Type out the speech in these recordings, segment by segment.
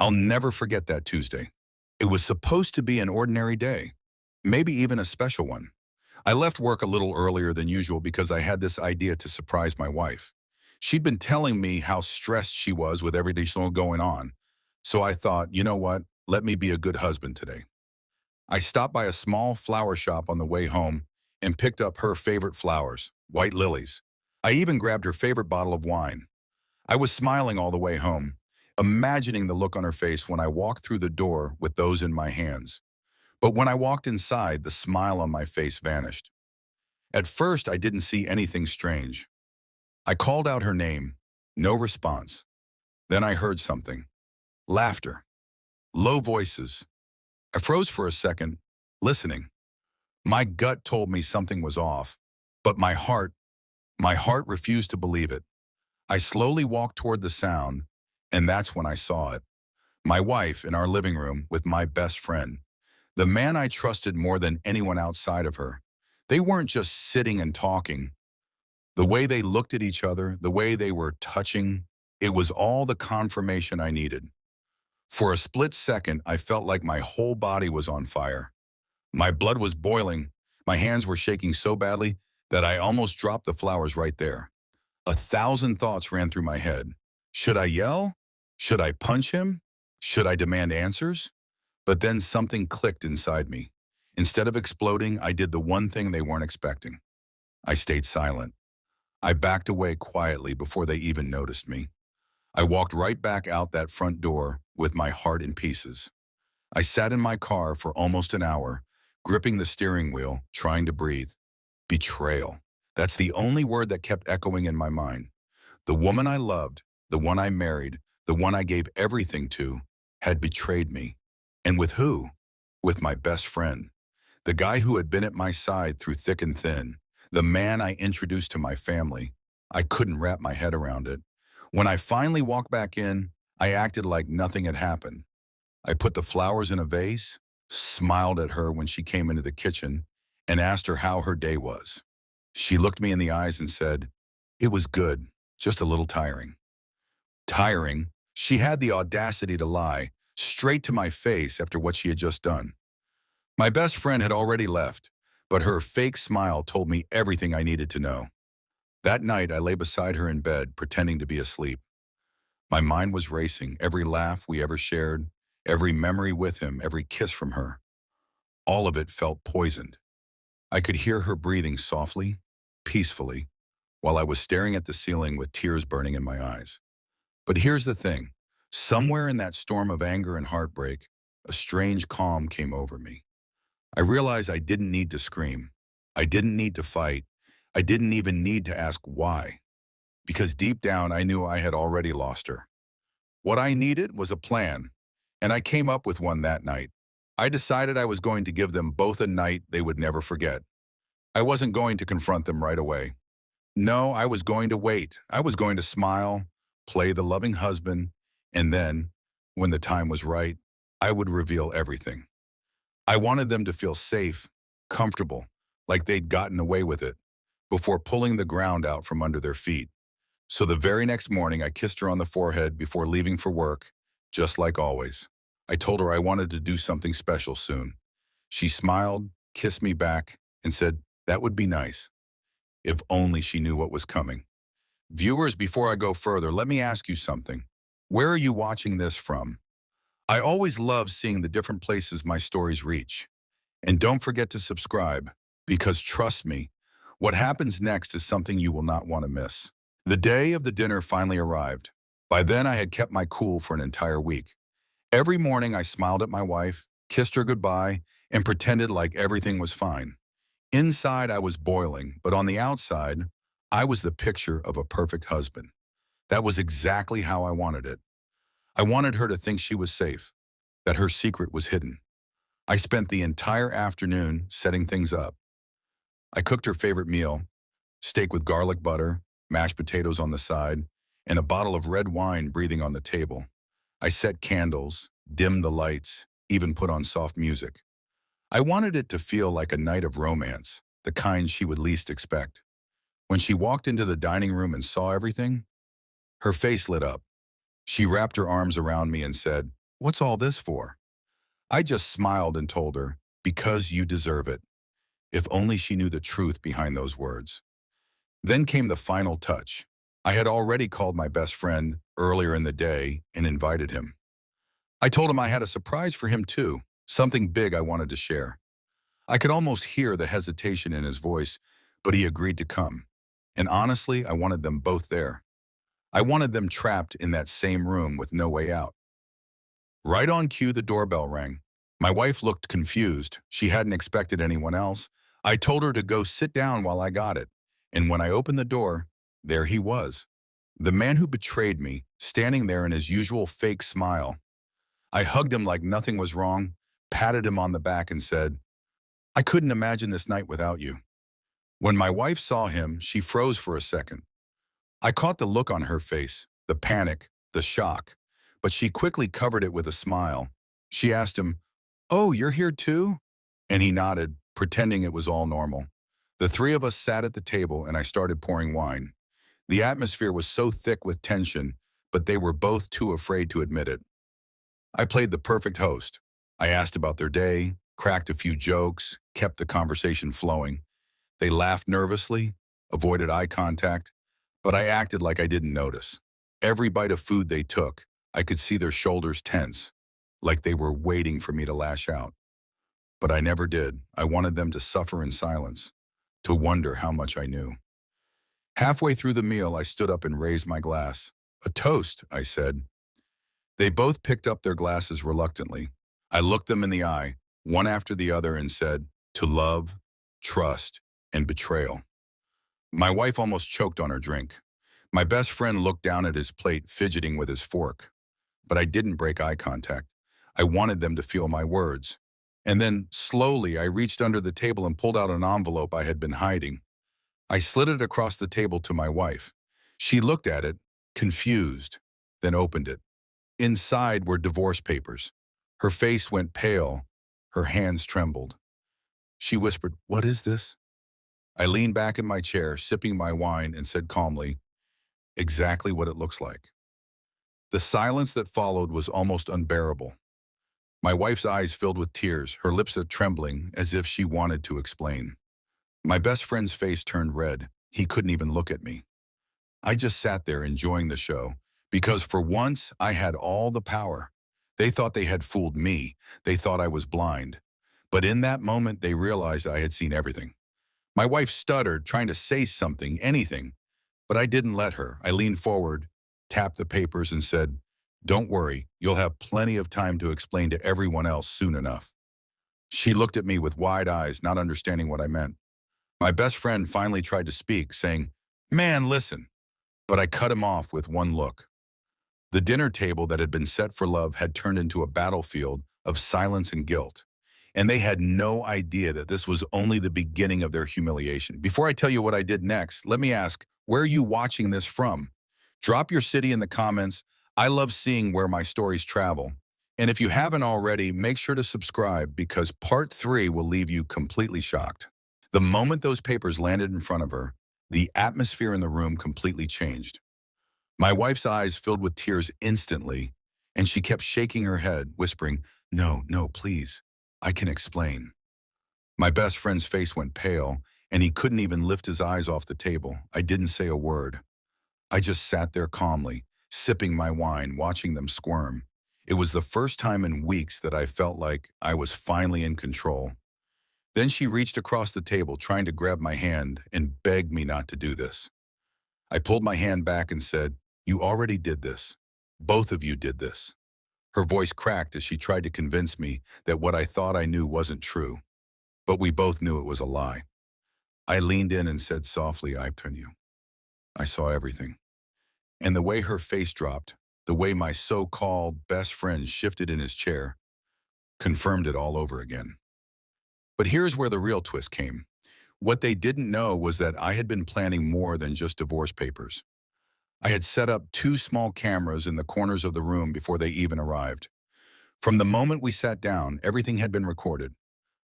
I'll never forget that Tuesday. It was supposed to be an ordinary day, maybe even a special one. I left work a little earlier than usual because I had this idea to surprise my wife. She'd been telling me how stressed she was with everything still going on. So I thought, you know what? Let me be a good husband today. I stopped by a small flower shop on the way home and picked up her favorite flowers, white lilies. I even grabbed her favorite bottle of wine. I was smiling all the way home, imagining the look on her face when I walked through the door with those in my hands. But when I walked inside, the smile on my face vanished. At first, I didn't see anything strange. I called out her name. No response. Then I heard something. Laughter. Low voices. I froze for a second, listening. My gut told me something was off, but my heart refused to believe it. I slowly walked toward the sound, and that's when I saw it. My wife in our living room with my best friend, the man I trusted more than anyone outside of her. They weren't just sitting and talking. The way they looked at each other, the way they were touching, it was all the confirmation I needed. For a split second, I felt like my whole body was on fire. My blood was boiling. My hands were shaking so badly that I almost dropped the flowers right there. 1,000 thoughts ran through my head. Should I yell? Should I punch him? Should I demand answers? But then something clicked inside me. Instead of exploding, I did the one thing they weren't expecting. I stayed silent. I backed away quietly before they even noticed me. I walked right back out that front door with my heart in pieces. I sat in my car for almost an hour, gripping the steering wheel, trying to breathe. Betrayal. That's the only word that kept echoing in my mind. The woman I loved, the one I married, the one I gave everything to, had betrayed me. And with who? With my best friend. The guy who had been at my side through thick and thin. The man I introduced to my family. I couldn't wrap my head around it. When I finally walked back in, I acted like nothing had happened. I put the flowers in a vase, smiled at her when she came into the kitchen, and asked her how her day was. She looked me in the eyes and said, "It was good, just a little tiring." Tiring? She had the audacity to lie, straight to my face after what she had just done. My best friend had already left, but her fake smile told me everything I needed to know. That night, I lay beside her in bed, pretending to be asleep. My mind was racing, every laugh we ever shared, every memory with him, every kiss from her. All of it felt poisoned. I could hear her breathing softly, peacefully, while I was staring at the ceiling with tears burning in my eyes. But here's the thing. Somewhere in that storm of anger and heartbreak, a strange calm came over me. I realized I didn't need to scream. I didn't need to fight. I didn't even need to ask why. Because deep down, I knew I had already lost her. What I needed was a plan, and I came up with one that night. I decided I was going to give them both a night they would never forget. I wasn't going to confront them right away. No, I was going to wait. I was going to smile, play the loving husband, and then, when the time was right, I would reveal everything. I wanted them to feel safe, comfortable, like they'd gotten away with it, before pulling the ground out from under their feet. So the very next morning, I kissed her on the forehead before leaving for work, just like always. I told her I wanted to do something special soon. She smiled, kissed me back, and said, that would be nice. If only she knew what was coming. Viewers, before I go further, let me ask you something. Where are you watching this from? I always love seeing the different places my stories reach. And don't forget to subscribe, because trust me, what happens next is something you will not want to miss. The day of the dinner finally arrived. By then, I had kept my cool for an entire week. Every morning, I smiled at my wife, kissed her goodbye, and pretended like everything was fine. Inside, I was boiling, but on the outside, I was the picture of a perfect husband. That was exactly how I wanted it. I wanted her to think she was safe, that her secret was hidden. I spent the entire afternoon setting things up. I cooked her favorite meal, steak with garlic butter, mashed potatoes on the side, and a bottle of red wine breathing on the table. I set candles, dimmed the lights, even put on soft music. I wanted it to feel like a night of romance, the kind she would least expect. When she walked into the dining room and saw everything, her face lit up. She wrapped her arms around me and said, What's all this for? I just smiled and told her, because you deserve it. If only she knew the truth behind those words. Then came the final touch. I had already called my best friend earlier in the day and invited him. I told him I had a surprise for him too, something big I wanted to share. I could almost hear the hesitation in his voice, but he agreed to come. And honestly, I wanted them both there. I wanted them trapped in that same room with no way out. Right on cue, the doorbell rang. My wife looked confused. She hadn't expected anyone else. I told her to go sit down while I got it. And when I opened the door, there he was. The man who betrayed me, standing there in his usual fake smile. I hugged him like nothing was wrong, patted him on the back and said, I couldn't imagine this night without you. When my wife saw him, she froze for a second. I caught the look on her face, the panic, the shock, but she quickly covered it with a smile. She asked him, Oh, you're here too? And he nodded, pretending it was all normal. The three of us sat at the table and I started pouring wine. The atmosphere was so thick with tension, but they were both too afraid to admit it. I played the perfect host. I asked about their day, cracked a few jokes, kept the conversation flowing. They laughed nervously, avoided eye contact, but I acted like I didn't notice. Every bite of food they took, I could see their shoulders tense, like they were waiting for me to lash out. But I never did. I wanted them to suffer in silence, to wonder how much I knew. Halfway through the meal, I stood up and raised my glass. A toast, I said. They both picked up their glasses reluctantly. I looked them in the eye, one after the other, and said, to love, trust, and betrayal. My wife almost choked on her drink. My best friend looked down at his plate, fidgeting with his fork. But I didn't break eye contact. I wanted them to feel my words. And then, slowly, I reached under the table and pulled out an envelope I had been hiding. I slid it across the table to my wife. She looked at it, confused, then opened it. Inside were divorce papers. Her face went pale. Her hands trembled. She whispered, What is this? I leaned back in my chair, sipping my wine, and said calmly, Exactly what it looks like. The silence that followed was almost unbearable. My wife's eyes filled with tears, her lips trembling as if she wanted to explain. My best friend's face turned red. He couldn't even look at me. I just sat there enjoying the show, because for once I had all the power. They thought they had fooled me. They thought I was blind. But in that moment, they realized I had seen everything. My wife stuttered, trying to say something, anything. But I didn't let her. I leaned forward, tapped the papers, and said, Don't worry, you'll have plenty of time to explain to everyone else soon enough. She looked at me with wide eyes, not understanding what I meant. My best friend finally tried to speak, saying, Man, listen. But I cut him off with one look. The dinner table that had been set for love had turned into a battlefield of silence and guilt. And they had no idea that this was only the beginning of their humiliation. Before I tell you what I did next, let me ask, where are you watching this from? Drop your city in the comments. I love seeing where my stories travel. And if you haven't already, make sure to subscribe because part 3 will leave you completely shocked. The moment those papers landed in front of her, the atmosphere in the room completely changed. My wife's eyes filled with tears instantly, and she kept shaking her head, whispering, No, no, please, I can explain. My best friend's face went pale, and he couldn't even lift his eyes off the table. I didn't say a word. I just sat there calmly, sipping my wine, watching them squirm. It was the first time in weeks that I felt like I was finally in control. Then she reached across the table, trying to grab my hand, and begged me not to do this. I pulled my hand back and said, You already did this. Both of you did this. Her voice cracked as she tried to convince me that what I thought I knew wasn't true. But we both knew it was a lie. I leaned in and said softly, I've turned you. I saw everything. And the way her face dropped, the way my so-called best friend shifted in his chair, confirmed it all over again. But here's where the real twist came. What they didn't know was that I had been planning more than just divorce papers. I had set up 2 small cameras in the corners of the room before they even arrived. From the moment we sat down, everything had been recorded.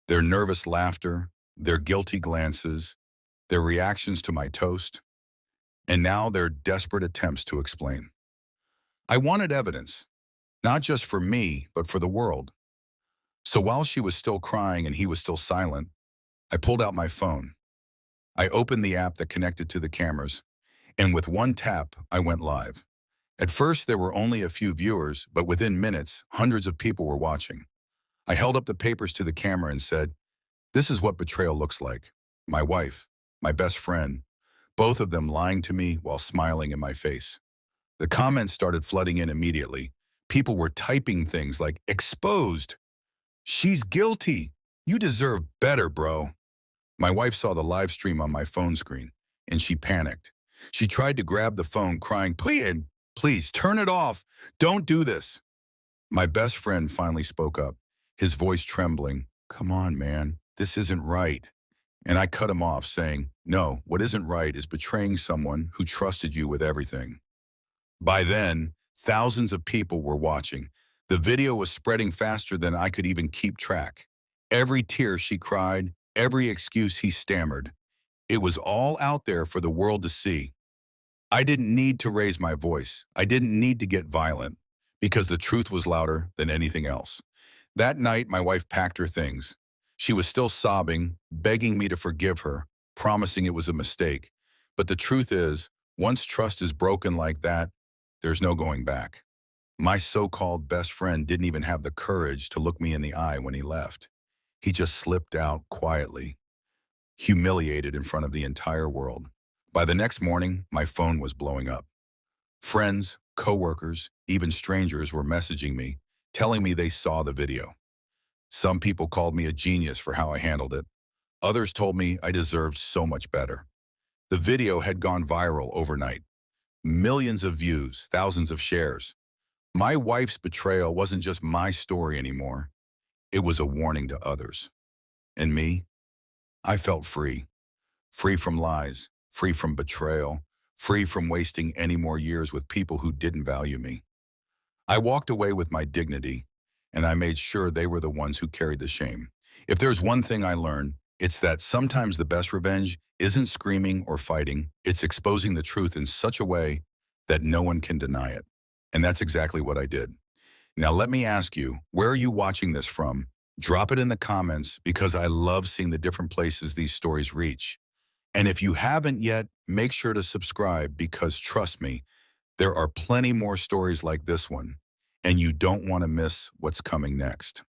Their nervous laughter, their guilty glances, their reactions to my toast, and now their desperate attempts to explain. I wanted evidence, not just for me, but for the world. So while she was still crying and he was still silent, I pulled out my phone. I opened the app that connected to the cameras, and with one tap, I went live. At first, there were only a few viewers, but within minutes, hundreds of people were watching. I held up the papers to the camera and said, "This is what betrayal looks like. My wife, my best friend, both of them lying to me while smiling in my face." The comments started flooding in immediately. People were typing things like, "Exposed. She's guilty. You deserve better, bro." My wife saw the live stream on my phone screen, and she panicked. She tried to grab the phone, crying, "Please, please, turn it off. Don't do this." My best friend finally spoke up, his voice trembling. "Come on, man. This isn't right." And I cut him off, saying, "No, what isn't right is betraying someone who trusted you with everything." By then, thousands of people were watching. The video was spreading faster than I could even keep track. Every tear she cried, every excuse he stammered. It was all out there for the world to see. I didn't need to raise my voice. I didn't need to get violent, because the truth was louder than anything else. That night, my wife packed her things. She was still sobbing, begging me to forgive her, promising it was a mistake. But the truth is, once trust is broken like that, there's no going back. My so-called best friend didn't even have the courage to look me in the eye when he left. He just slipped out quietly, humiliated in front of the entire world. By the next morning, my phone was blowing up. Friends, coworkers, even strangers were messaging me, telling me they saw the video. Some people called me a genius for how I handled it. Others told me I deserved so much better. The video had gone viral overnight. Millions of views, thousands of shares. My wife's betrayal wasn't just my story anymore. It was a warning to others. And me? I felt free. Free from lies, free from betrayal, free from wasting any more years with people who didn't value me. I walked away with my dignity, and I made sure they were the ones who carried the shame. If there's one thing I learned, it's that sometimes the best revenge isn't screaming or fighting, it's exposing the truth in such a way that no one can deny it. And that's exactly what I did. Now let me ask you, where are you watching this from? Drop it in the comments, because I love seeing the different places these stories reach. And if you haven't yet, make sure to subscribe, because trust me, there are plenty more stories like this one, and you don't want to miss what's coming next.